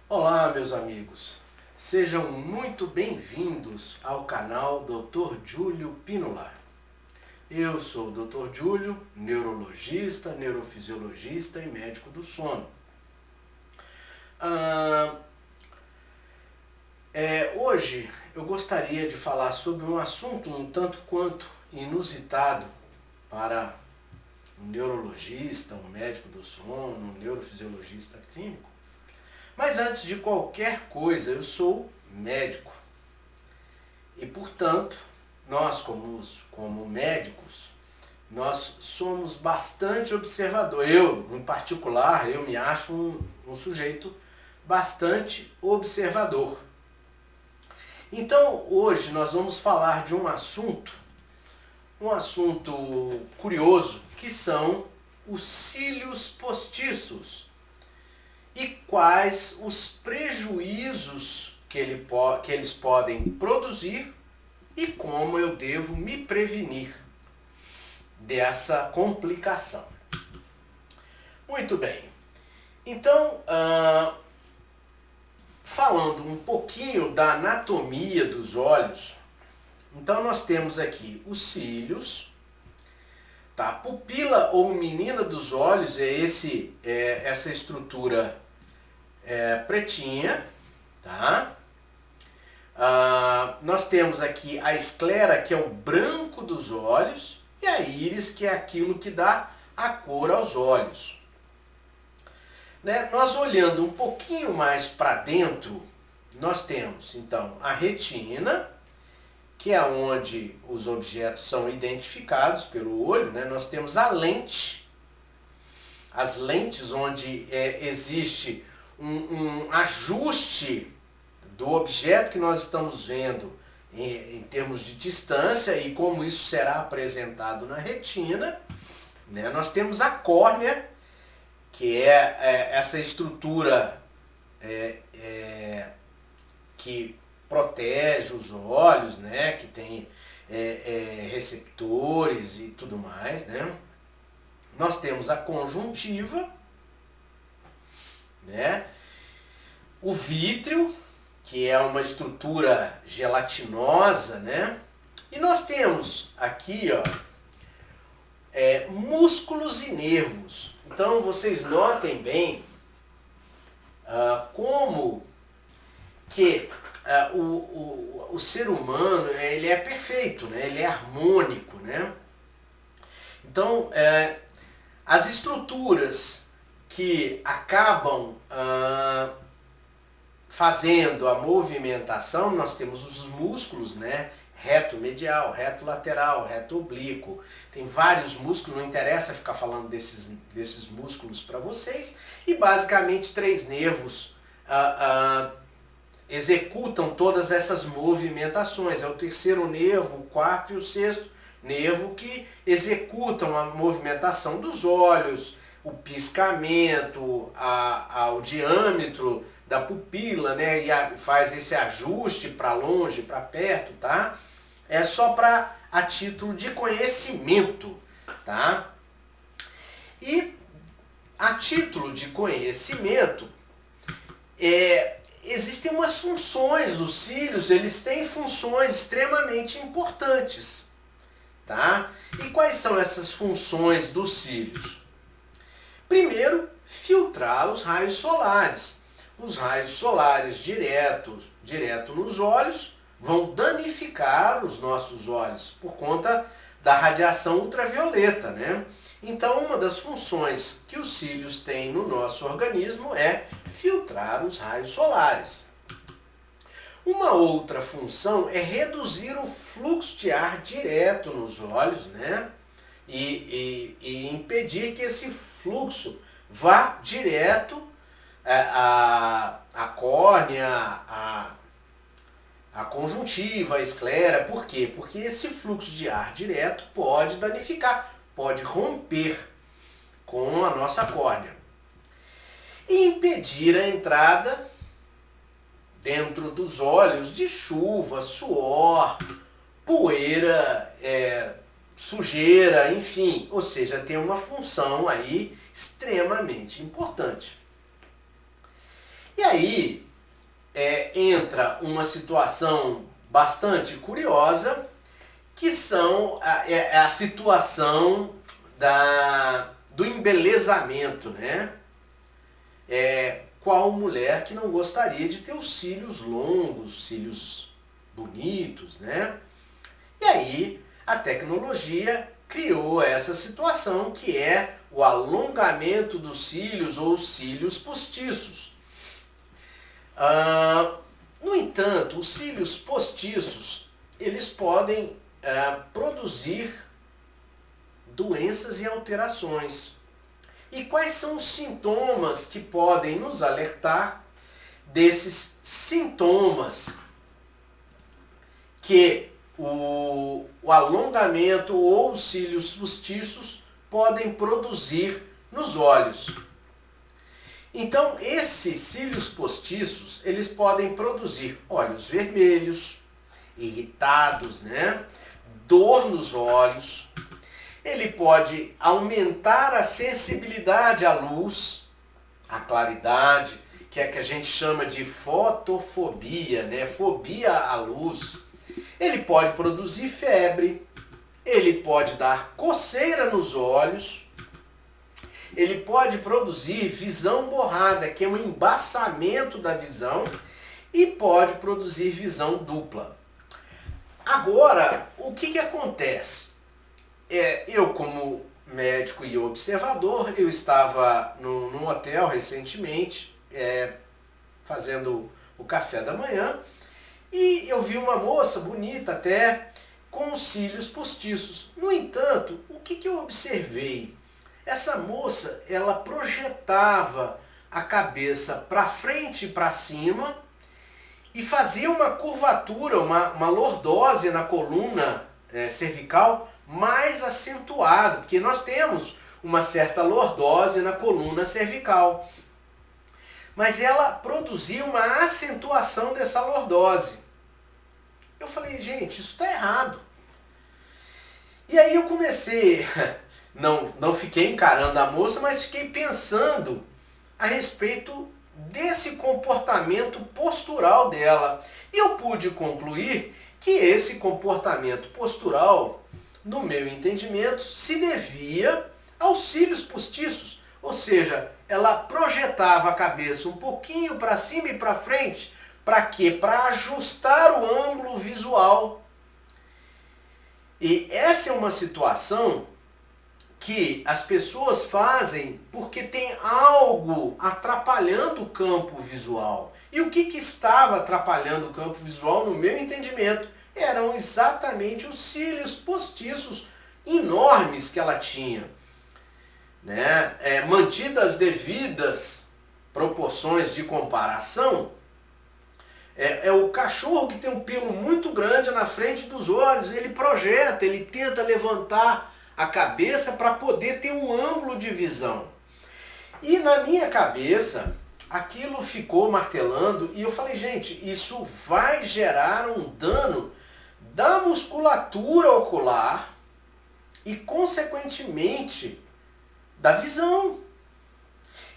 Olá, meus amigos. Sejam muito bem-vindos ao canal Dr. Júlio Pinolar. Eu sou o Dr. Júlio, neurologista, neurofisiologista e médico do sono. Hoje eu gostaria de falar sobre um assunto um tanto quanto inusitado para um neurologista, um médico do sono, um neurofisiologista clínico. Mas antes de qualquer coisa, eu sou médico. E, portanto, nós como médicos, nós somos bastante observadores. Eu, em particular, eu me acho um sujeito bastante observador. Então, hoje nós vamos falar de um assunto curioso, que são os cílios postiços. E quais os prejuízos que eles podem produzir e como eu devo me prevenir dessa complicação. Muito bem. Então, falando um pouquinho da anatomia dos olhos, então nós temos aqui os cílios. Tá? A pupila ou menina dos olhos é essa estrutura pretinha, tá? Nós temos aqui a esclera, que é o branco dos olhos, e a íris, que é aquilo que dá a cor aos olhos. Né? Nós olhando um pouquinho mais para dentro, nós temos então a retina, que é onde os objetos são identificados pelo olho, né? Nós temos a lente, as lentes onde existe um ajuste do objeto que nós estamos vendo em termos de distância e como isso será apresentado na retina. Né? Nós temos a córnea, que é essa estrutura que protege os olhos, né? Que tem receptores e tudo mais. Né? Nós temos a conjuntiva, né? O vítreo, que é uma estrutura gelatinosa, né? E nós temos aqui, ó, músculos e nervos. Então vocês notem bem como que o ser humano ele é perfeito, né? Ele é harmônico, né? Então as estruturas que acabam fazendo a movimentação, nós temos os músculos, né? Reto medial, reto lateral, reto oblíquo. Tem vários músculos, não interessa ficar falando desses músculos para vocês. E basicamente 3 nervos executam todas essas movimentações. É o terceiro nervo, o quarto e o sexto nervo que executam a movimentação dos olhos, o piscamento, o diâmetro da pupila, né? E faz esse ajuste para longe, para perto, tá? É só a título de conhecimento, tá? E a título de conhecimento, existem umas funções, os cílios, eles têm funções extremamente importantes, tá? E quais são essas funções dos cílios? Primeiro, filtrar os raios solares. Os raios solares direto nos olhos vão danificar os nossos olhos por conta da radiação ultravioleta, né? Então, uma das funções que os cílios têm no nosso organismo é filtrar os raios solares. Uma outra função é reduzir o fluxo de ar direto nos olhos, né? E impedir que esse fluxo vá direto a córnea, a conjuntiva, a esclera. Por quê? Porque esse fluxo de ar direto pode danificar, pode romper com a nossa córnea. E impedir a entrada dentro dos olhos de chuva, suor, poeira, sujeira, enfim. Ou seja, tem uma função aí extremamente importante. E aí entra uma situação bastante curiosa, que são a situação do embelezamento, né? Qual mulher que não gostaria de ter os cílios longos, cílios bonitos, né? E aí a tecnologia criou essa situação que é o alongamento dos cílios ou cílios postiços. No entanto, os cílios postiços, eles podem produzir doenças e alterações. E quais são os sintomas que podem nos alertar desses sintomas que o alongamento ou os cílios postiços podem produzir nos olhos? Então, esses cílios postiços, eles podem produzir olhos vermelhos, irritados, né? Dor nos olhos. Ele pode aumentar a sensibilidade à luz, à claridade, que é que a gente chama de fotofobia, né? Fobia à luz. Ele pode produzir febre, ele pode dar coceira nos olhos, ele pode produzir visão borrada, que é um embaçamento da visão, e pode produzir visão dupla. Agora, o que acontece? Eu, como médico e observador, eu estava num hotel recentemente, fazendo o café da manhã, e eu vi uma moça bonita até, com os cílios postiços. No entanto, o que eu observei? Essa moça, ela projetava a cabeça para frente e para cima e fazia uma curvatura, uma lordose na coluna cervical mais acentuada, porque nós temos uma certa lordose na coluna cervical. Mas ela produzia uma acentuação dessa lordose. Eu falei, gente, isso está errado. E aí eu comecei... Não fiquei encarando a moça, mas fiquei pensando a respeito desse comportamento postural dela. E eu pude concluir que esse comportamento postural, no meu entendimento, se devia aos cílios postiços. Ou seja, ela projetava a cabeça um pouquinho para cima e para frente. Para quê? Para ajustar o ângulo visual. E essa é uma situação que as pessoas fazem porque tem algo atrapalhando o campo visual. E o que estava atrapalhando o campo visual, no meu entendimento, eram exatamente os cílios postiços enormes que ela tinha. Né? Mantidas as devidas proporções de comparação, o cachorro que tem um pelo muito grande na frente dos olhos, ele projeta, ele tenta levantar a cabeça para poder ter um ângulo de visão. E na minha cabeça, aquilo ficou martelando e eu falei, gente, isso vai gerar um dano da musculatura ocular e, consequentemente, da visão.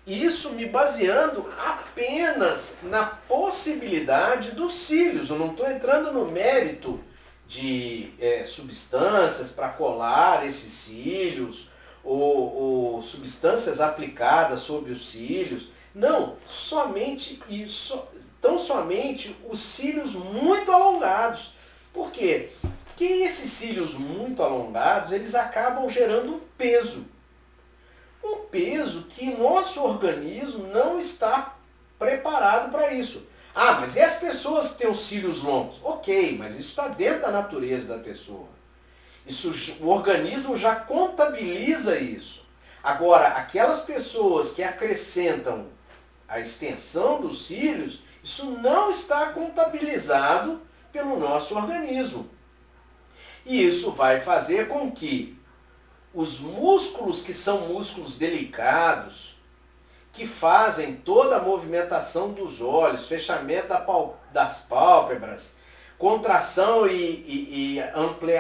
Isso me baseando apenas na possibilidade dos cílios. Eu não estou entrando no mérito de substâncias para colar esses cílios ou substâncias aplicadas sobre os cílios. Não, somente isso, tão somente os cílios muito alongados. Por quê? Porque esses cílios muito alongados, eles acabam gerando um peso. Um peso que nosso organismo não está preparado para isso. Ah, mas e as pessoas que têm os cílios longos? Ok, mas isso está dentro da natureza da pessoa. O organismo já contabiliza isso. Agora, aquelas pessoas que acrescentam a extensão dos cílios, isso não está contabilizado pelo nosso organismo. E isso vai fazer com que os músculos que são músculos delicados, que fazem toda a movimentação dos olhos, fechamento das pálpebras, contração e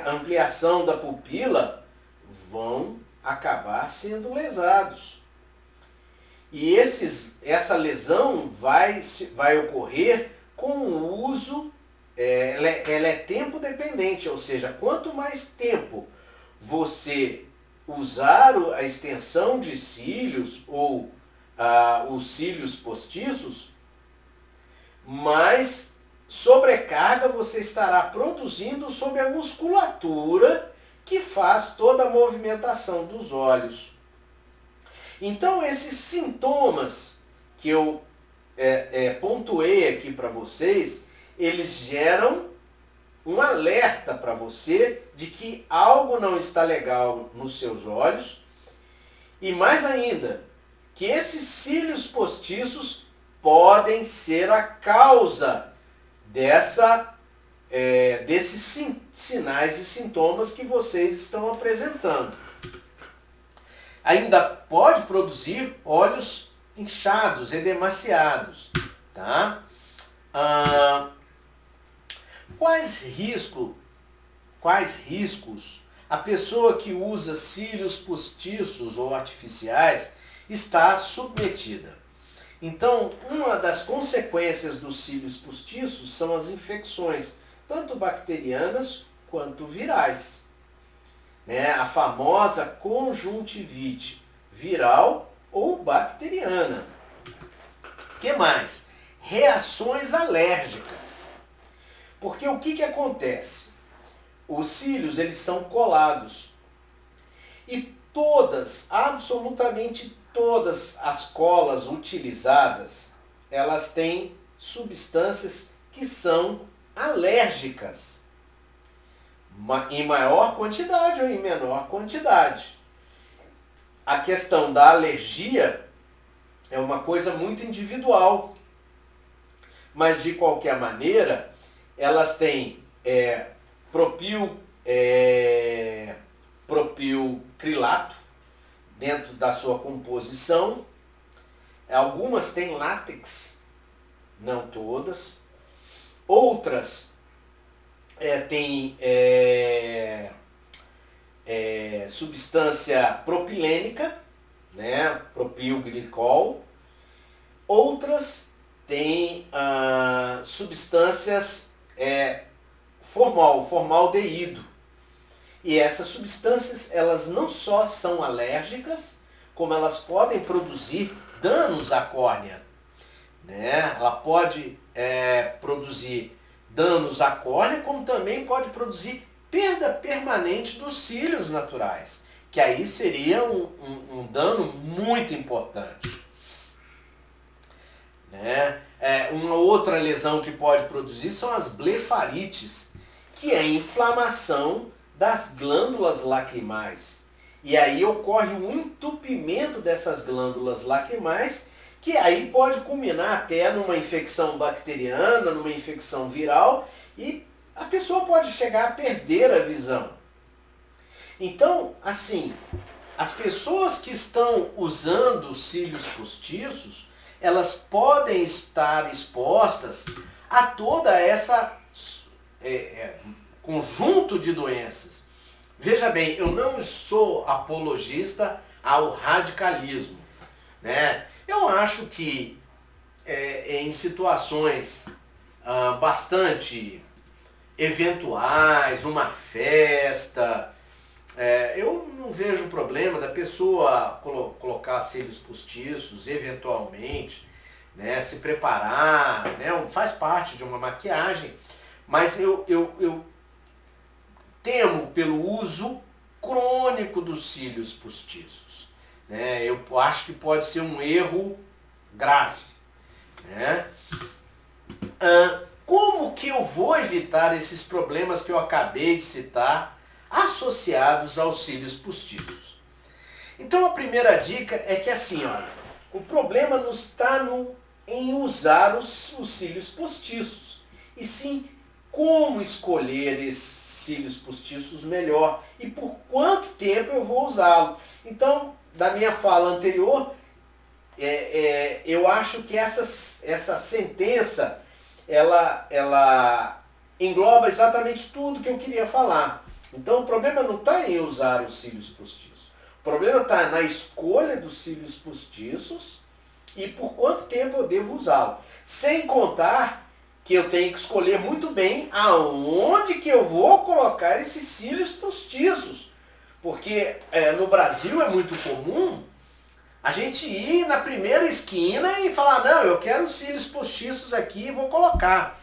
ampliação da pupila, vão acabar sendo lesados. E essa lesão vai ocorrer com o uso, ela é tempo dependente, ou seja, quanto mais tempo você usar a extensão de cílios ou os cílios postiços, mais sobrecarga você estará produzindo sobre a musculatura que faz toda a movimentação dos olhos. Então, esses sintomas que eu pontuei aqui para vocês, eles geram um alerta para você de que algo não está legal nos seus olhos e, mais ainda, que esses cílios postiços podem ser a causa desses sinais e sintomas que vocês estão apresentando. Ainda pode produzir olhos inchados, edemaciados, tá? Quais riscos a pessoa que usa cílios postiços ou artificiais está submetida? Então, uma das consequências dos cílios postiços são as infecções, tanto bacterianas quanto virais. A famosa conjuntivite viral ou bacteriana. O que mais? Reações alérgicas. Porque o que acontece? Os cílios, eles são colados. E absolutamente todas as colas utilizadas, elas têm substâncias que são alérgicas. Em maior quantidade ou em menor quantidade. A questão da alergia é uma coisa muito individual. Mas, de qualquer maneira, elas têm propilcrilato dentro da sua composição. Algumas têm látex, não todas. Outras têm substância propilênica, propilglicol. Outras têm substâncias formaldeído. E essas substâncias, elas não só são alérgicas, como elas podem produzir danos à córnea. Ela pode produzir danos à córnea, como também pode produzir perda permanente dos cílios naturais, que aí seria um dano muito importante. Uma outra lesão que pode produzir são as blefarites, que é a inflamação das glândulas lacrimais. E aí ocorre um entupimento dessas glândulas lacrimais, que aí pode culminar até numa infecção bacteriana, numa infecção viral, e a pessoa pode chegar a perder a visão. Então, assim, as pessoas que estão usando cílios postiços, elas podem estar expostas a toda essa conjunto de doenças. Veja bem, eu não sou apologista ao radicalismo, Eu acho que em situações bastante eventuais, uma festa, eu não vejo problema da pessoa colocar cílios postiços, eventualmente, se preparar, faz parte de uma maquiagem, mas eu temo pelo uso crônico dos cílios postiços. Eu acho que pode ser um erro grave. Como que eu vou evitar esses problemas que eu acabei de citar associados aos cílios postiços? Então a primeira dica é que assim, olha, o problema não está em usar os cílios postiços, e sim como escolher esses cílios postiços melhor e por quanto tempo eu vou usá-lo. Então, da minha fala anterior, eu acho que essa sentença ela engloba exatamente tudo que eu queria falar. Então, o problema não está em usar os cílios postiços. O problema está na escolha dos cílios postiços e por quanto tempo eu devo usá-lo. Sem contar que eu tenho que escolher muito bem aonde que eu vou colocar esses cílios postiços. Porque no Brasil é muito comum a gente ir na primeira esquina e falar, não, eu quero os cílios postiços aqui e vou colocar.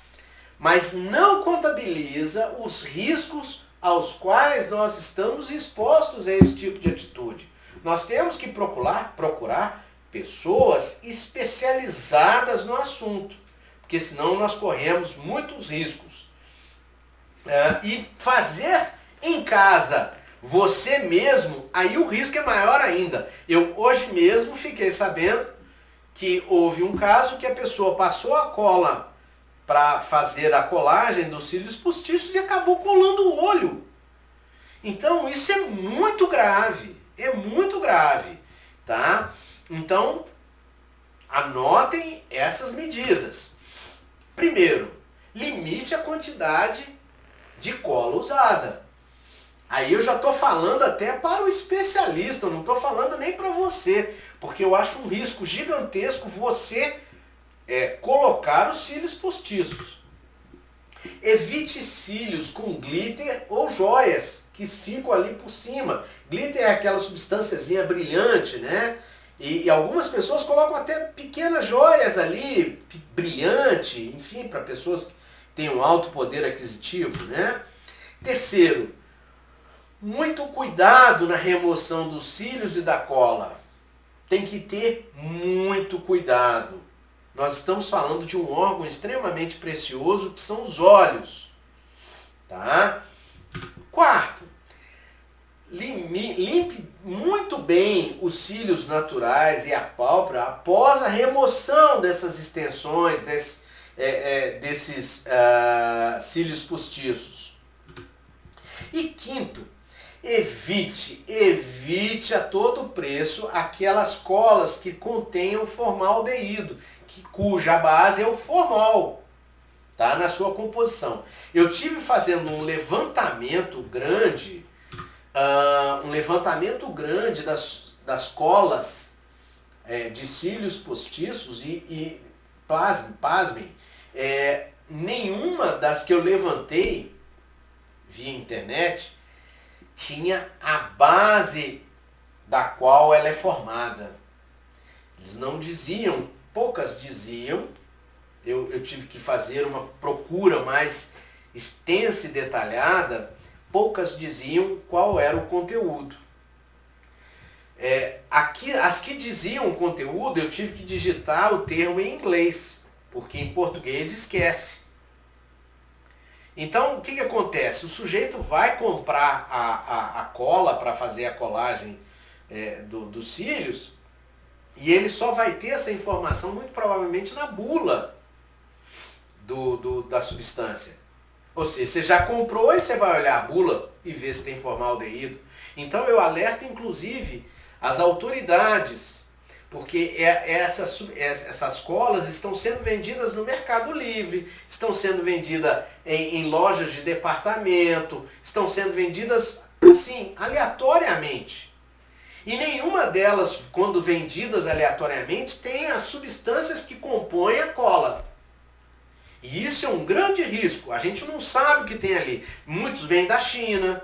Mas não contabiliza os riscos aos quais nós estamos expostos a esse tipo de atitude. Nós temos que procurar pessoas especializadas no assunto, porque senão nós corremos muitos riscos. E fazer em casa você mesmo, aí o risco é maior ainda. Eu hoje mesmo fiquei sabendo que houve um caso que a pessoa passou a cola para fazer a colagem dos cílios postiços e acabou colando o olho. Então isso é muito grave, tá? Então, anotem essas medidas. Primeiro, limite a quantidade de cola usada. Aí eu já estou falando até para o especialista, eu não estou falando nem para você, porque eu acho um risco gigantesco você colocar os cílios postiços. Evite cílios com glitter ou joias que ficam ali por cima. Glitter é aquela substânciazinha brilhante, né? E algumas pessoas colocam até pequenas joias ali, brilhante, enfim, para pessoas que têm um alto poder aquisitivo, né? Terceiro, muito cuidado na remoção dos cílios e da cola. Tem que ter muito cuidado. Nós estamos falando de um órgão extremamente precioso que são os olhos. Tá? Quarto, limpe muito bem os cílios naturais e a pálpebra após a remoção dessas extensões, desses cílios postiços. E quinto, evite a todo preço aquelas colas que contenham formaldeído, cuja base é o formol, tá? Na sua composição. Eu tive fazendo um levantamento grande, das colas de cílios postiços e pasmem, nenhuma das que eu levantei via internet tinha a base da qual ela é formada. Eles não diziam, poucas diziam, eu tive que fazer uma procura mais extensa e detalhada, poucas diziam qual era o conteúdo. As que diziam o conteúdo, eu tive que digitar o termo em inglês, porque em português esquece. Então, o que acontece? O sujeito vai comprar a cola para fazer a colagem dos cílios e ele só vai ter essa informação muito provavelmente na bula da substância. Ou seja, você já comprou e você vai olhar a bula e ver se tem formaldeído. Então eu alerto inclusive as autoridades, porque essas colas estão sendo vendidas no Mercado Livre, estão sendo vendidas em lojas de departamento, estão sendo vendidas assim, aleatoriamente. E nenhuma delas, quando vendidas aleatoriamente, tem as substâncias que compõem a cola. E isso é um grande risco, a gente não sabe o que tem ali. Muitos vêm da China,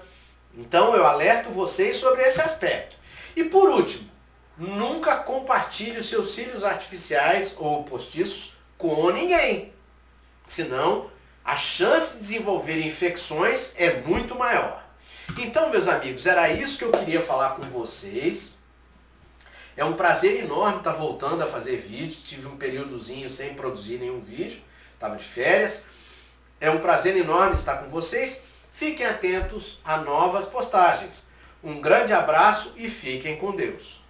então eu alerto vocês sobre esse aspecto. E por último, nunca compartilhe os seus cílios artificiais ou postiços com ninguém. Senão, a chance de desenvolver infecções é muito maior. Então, meus amigos, era isso que eu queria falar com vocês. É um prazer enorme estar voltando a fazer vídeos. Tive um períodozinho sem produzir nenhum vídeo. Estava de férias. É um prazer enorme estar com vocês. Fiquem atentos a novas postagens. Um grande abraço e fiquem com Deus.